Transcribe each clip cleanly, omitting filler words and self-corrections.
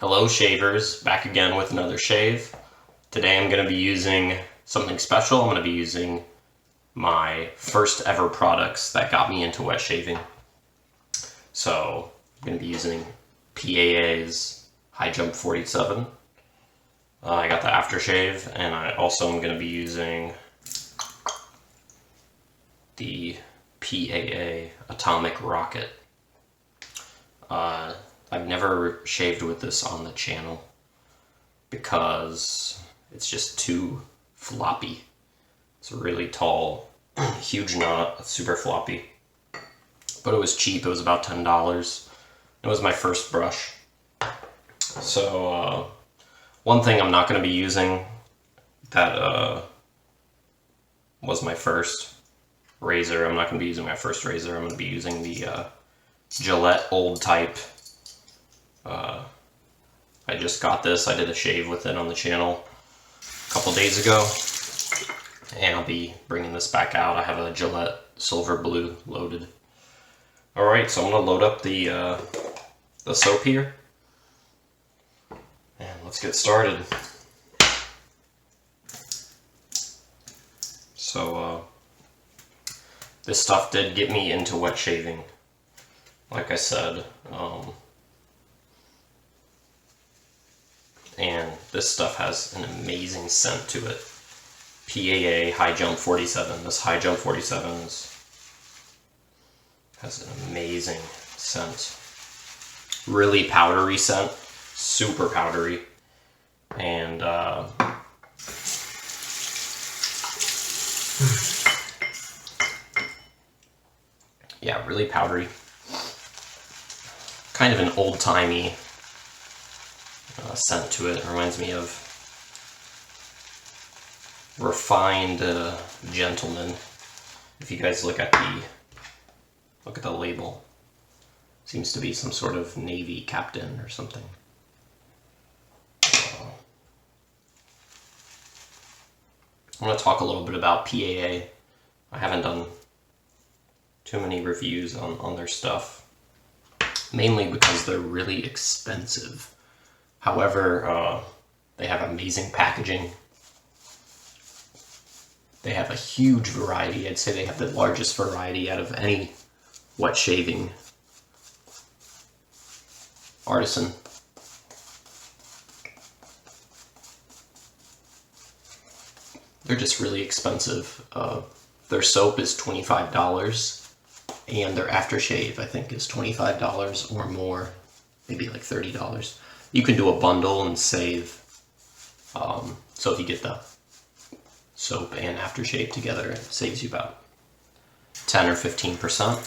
Hello shavers, back again with another shave. Today I'm going to be using something special. I'm going to be using my first ever products that got me into wet shaving. So I'm going to be using PAA's High Jump 47. I got the Aftershave, and I also am going to be using the PAA Atomic Rocket. I've never shaved with this on the channel because it's just too floppy. It's a really tall, huge knot, super floppy. But it was cheap, it was about $10. It was my first brush. So, one thing I'm not going to be using that was my first razor. I'm not going to be using my first razor. I'm going to be using the Gillette old type. I just got this. I did a shave with it on the channel a couple days ago, and I'll be bringing this back out. I have a Gillette Silver Blue loaded. Alright, so I'm going to load up the soap here, and let's get started. So, this stuff did get me into wet shaving. Like I said, and this stuff has an amazing scent to it. PAA High Jump 47. This High Jump 47 has an amazing scent. Really powdery scent, super powdery, and yeah, really powdery. Kind of an old-timey scent to it. It reminds me of refined gentleman. If you guys look at the label, seems to be some sort of Navy captain or something. I'm going to talk a little bit about PAA. I haven't done too many reviews on their stuff, mainly because they're really expensive. However, they have amazing packaging. They have a huge variety. I'd say they have the largest variety out of any wet shaving artisan. They're just really expensive. Their soap is $25, and their aftershave, I think, is $25 or more, maybe like $30. You can do a bundle and save. So if you get the soap and aftershave together, it saves you about 10 or 15%.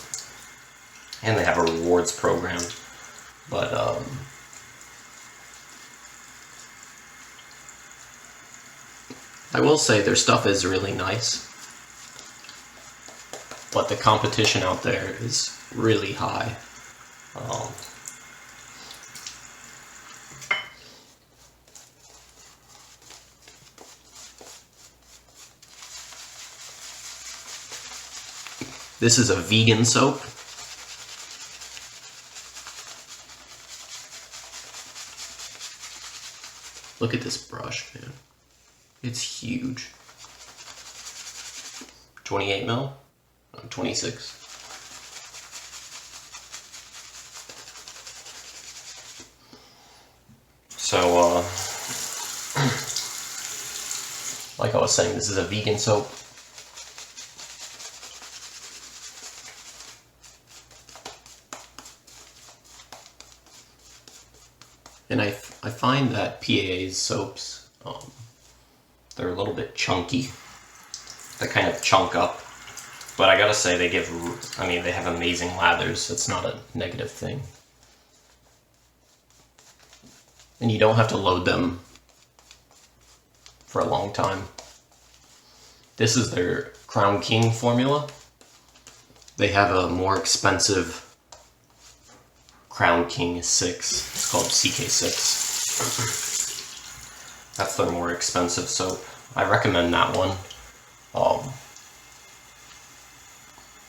And they have a rewards program. But I will say their stuff is really nice. But the competition out there is really high. This is a vegan soap. Look at this brush, man. It's huge. 28 mil? 26. So, like I was saying, this is a vegan soap. And I find that PAA's soaps, they're a little bit chunky. They kind of chunk up. But I gotta say, they have amazing lathers. It's not a negative thing. And you don't have to load them for a long time. This is their Crown King formula. They have a more expensive Crown King 6. It's called CK6. That's their more expensive soap. I recommend that one.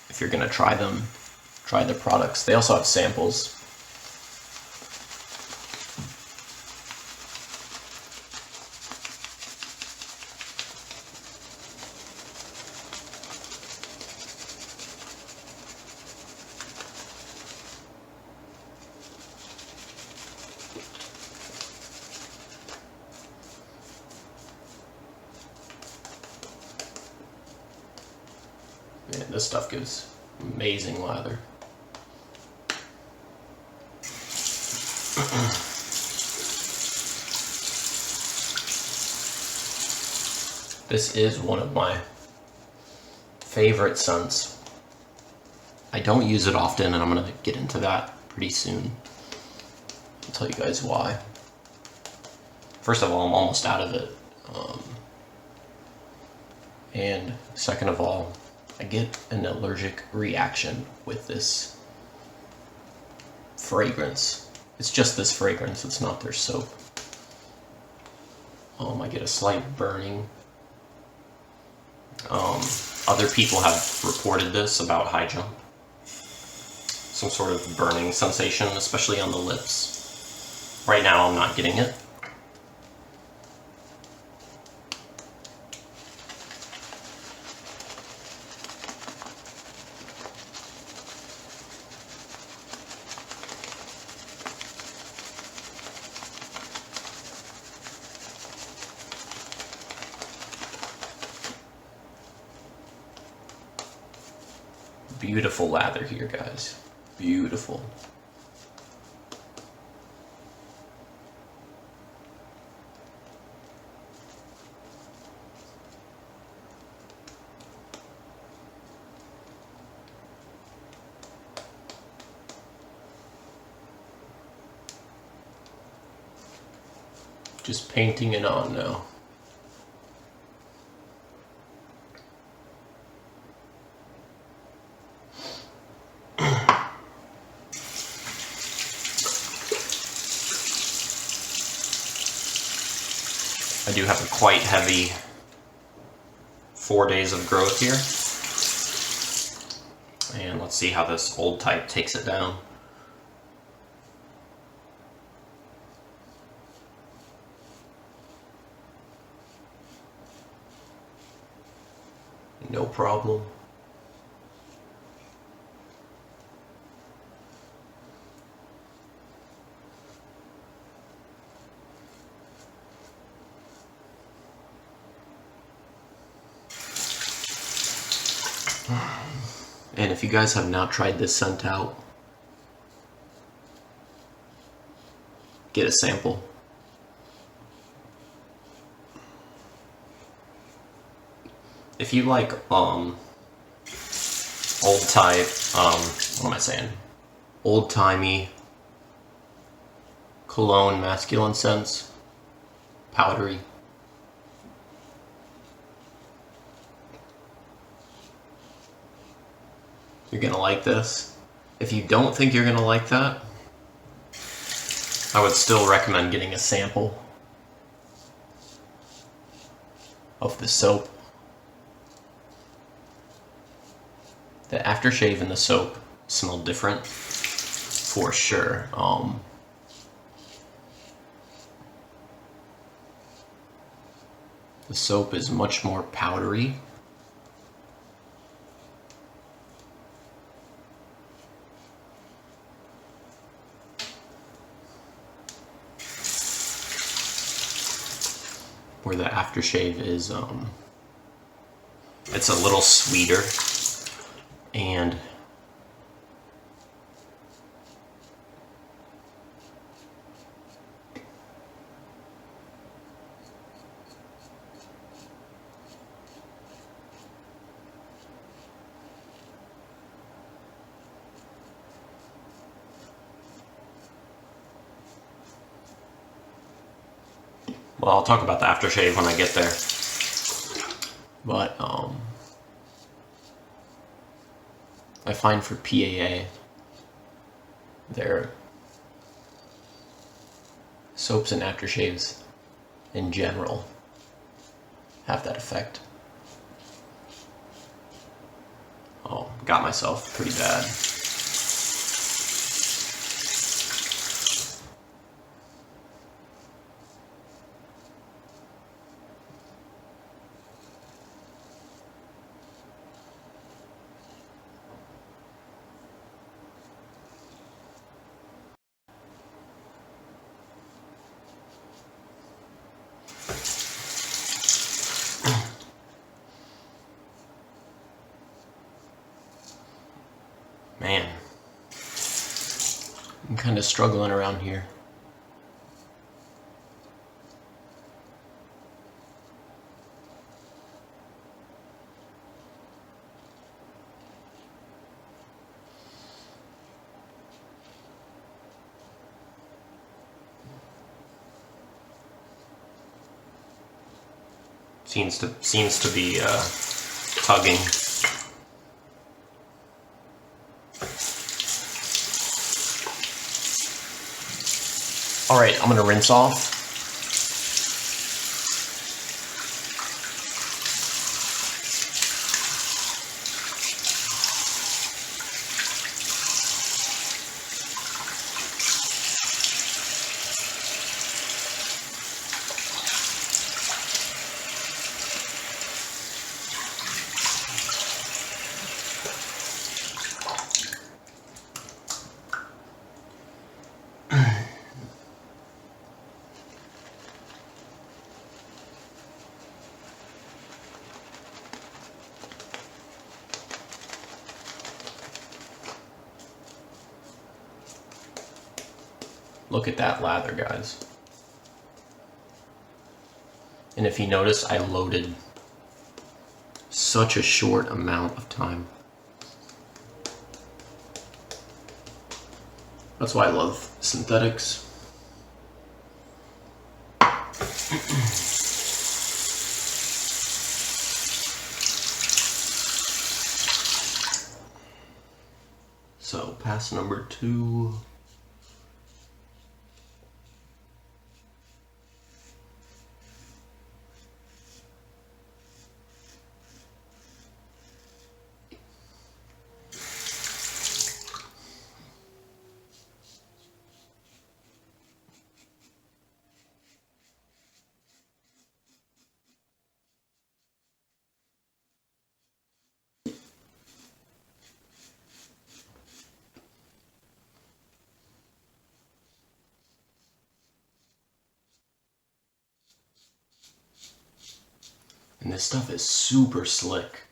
If you're gonna try them, try their products. They also have samples. This stuff gives amazing lather. This is one of my favorite scents. I don't use it often, and I'm going to get into that pretty soon. I'll tell you guys why. First of all, I'm almost out of it. And second of all, I get an allergic reaction with this fragrance. It's just this fragrance, it's not their soap. I get a slight burning. Other people have reported this about high jump. Some sort of burning sensation, especially on the lips. Right now I'm not getting it. Beautiful lather here, guys. Beautiful. Just painting it on now. I do have a quite heavy 4 days of growth here. And let's see how this old type takes it down. No problem. And if you guys have not tried this scent out, get a sample. If you like old type, what am I saying? Old-timey cologne masculine scents, powdery. You're gonna like this. If you don't think you're gonna like that, I would still recommend getting a sample of the soap. The aftershave and the soap smell different, for sure. The soap is much more powdery. Where the aftershave is, it's a little sweeter, and well, I'll talk about the aftershave when I get there. But I find for PAA, their soaps and aftershaves in general have that effect. Oh, got myself pretty bad. I'm kind of struggling around here. Seems to be tugging. All right, I'm gonna rinse off. Look at that lather, guys. And if you notice, I loaded such a short amount of time. That's why I love synthetics. So, pass number 2. And this stuff is super slick.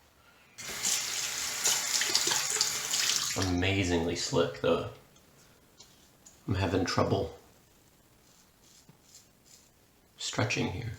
Amazingly slick, though. I'm having trouble stretching here.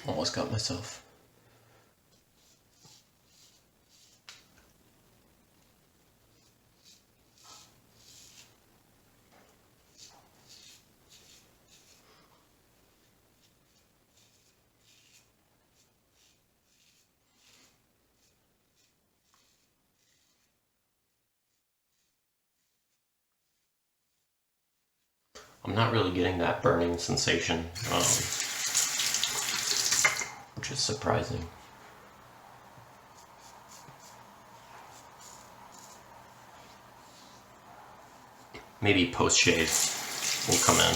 Almost got myself. I'm not really getting that burning sensation, which is surprising. Maybe post-shave will come in.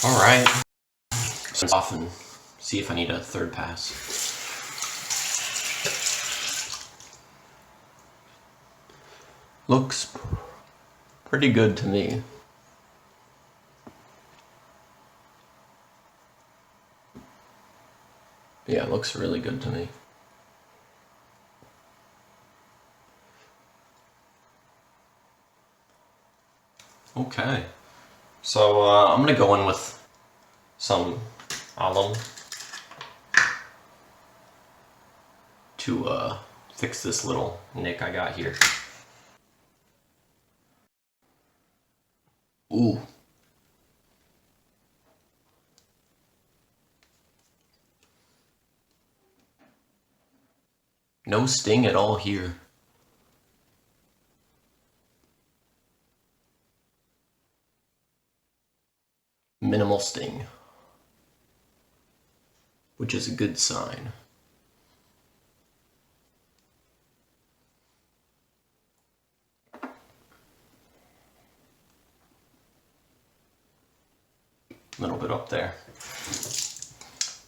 All right, rinse off and see if I need a third pass. Looks pretty good to me. Yeah, it looks really good to me. Okay, so I'm gonna go in with some alum to fix this little nick I got here. Ooh. No sting at all here. minimal sting, which is a good sign. A little bit up there.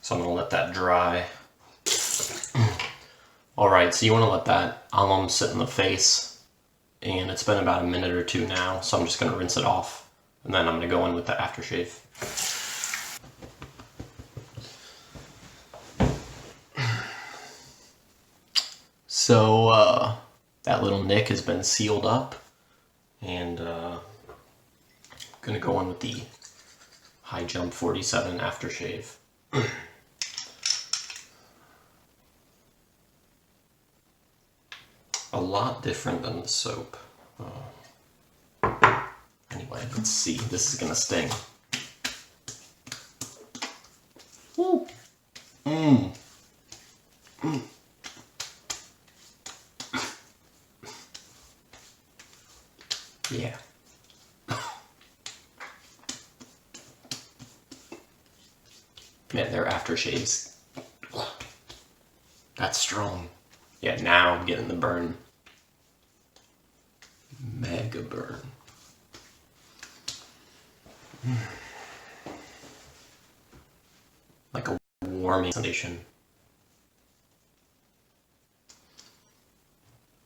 So I'm gonna let that dry. Alright, so you wanna let that alum sit in the face, and it's been about a minute or two now, so I'm just gonna rinse it off, and then I'm gonna go in with the aftershave. So, that little nick has been sealed up, and I'm gonna go in with the High Jump 47 aftershave. A lot different than the soap. Anyway, let's see. This is gonna sting. Woo. Yeah. Man, their aftershaves. That's strong. Yeah, now I'm getting the burn. Mega burn. Like a warming sensation.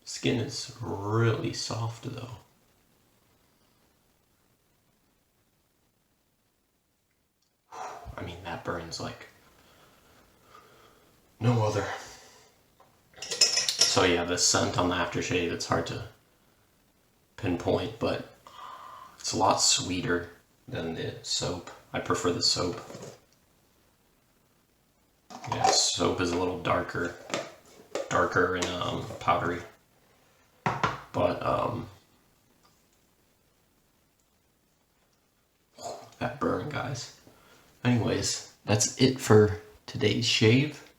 Skin is really soft though. I mean, that burns like no other. So yeah, the scent on the aftershave, it's hard to pinpoint, but it's a lot sweeter than the soap. I prefer the soap. Yeah, soap is a little darker and powdery. But that burn, guys. Anyways, that's it for today's shave.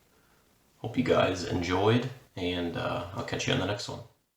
Hope you guys enjoyed, and I'll catch you on the next one.